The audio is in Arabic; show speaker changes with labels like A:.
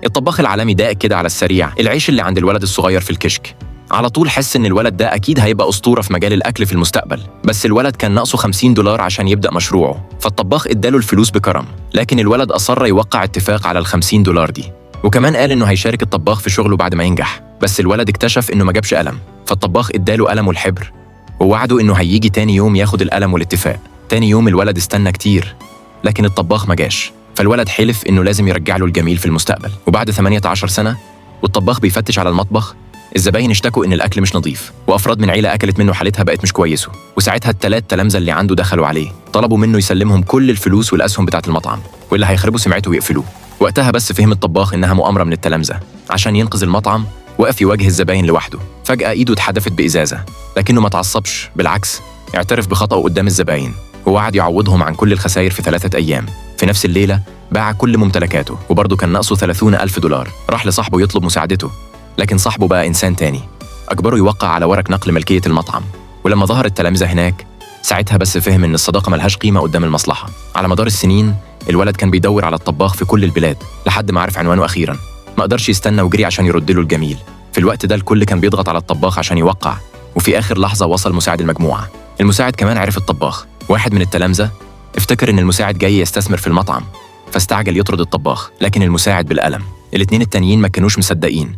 A: الطباخ العالمي داق كده على السريع العيش اللي عند الولد الصغير في الكشك. على طول حس إن الولد ده أكيد هيبقى أسطورة في مجال الأكل في المستقبل، بس الولد كان ناقصه $50 عشان يبدأ مشروعه، فالطباخ اداله الفلوس بكرم، لكن الولد أصر يوقع اتفاق على $50 دي، وكمان قال إنه هيشارك الطباخ في شغله بعد ما ينجح. بس الولد اكتشف إنه ما جابش قلم، فالطباخ اداله قلم والحبر ووعده إنه هيجي تاني يوم ياخد القلم والاتفاق. تاني يوم الولد استنى كتير، لكن الطباخ ما جاش، فالولد حلف إنه لازم يرجع له الجميل في المستقبل. وبعد 18 سنة والطباخ بيفتش على المطبخ، الزباين اشتكوا إن الأكل مش نظيف، وأفراد من عيلة أكلت منه حالتها بقت مش كويسة. وساعتها ال3 تلامذة اللي عنده دخلوا عليه، طلبوا منه يسلمهم كل الفلوس والأسهم بتاعة المطعم، واللي هيخربوا سمعته ويقفلوه. وقتها بس فهم الطباخ إنها مؤامرة من التلامذة عشان ينقذ المطعم. وقف يواجه الزباين لوحده، فجأة إيده اتحدفت بإزازة، لكنه ما تعصبش، بالعكس اعترف بخطأه قدام الزباين ووعد يعوضهم عن كل الخسائر في 3 أيام. في نفس الليلة باع كل ممتلكاته، وبرضه كان ناقصه $30,000. راح لصاحبه يطلب مساعدته، لكن صاحبه بقى إنسان تاني، أجبره يوقع على ورق نقل ملكية المطعم. ولما ظهر التلامذة هناك، ساعتها بس فهم إن الصداقة ملهاش قيمة قدام المصلحة. على مدار السنين الولد كان بيدور على الطباخ في كل البلاد لحد ما عرف عنوانه أخيراً. ما قدرش يستنى وجري عشان يرد له الجميل. في الوقت ده الكل كان بيضغط على الطباخ عشان يوقع، وفي آخر لحظة وصل مساعد المجموعة. المساعد كمان عرف الطباخ. واحد من التلامذة افتكر إن المساعد جاي يستثمر في المطعم، فاستعجل يطرد الطباخ، لكن المساعد بالقلم. الاتنين التانيين ما كانوش مصدقين،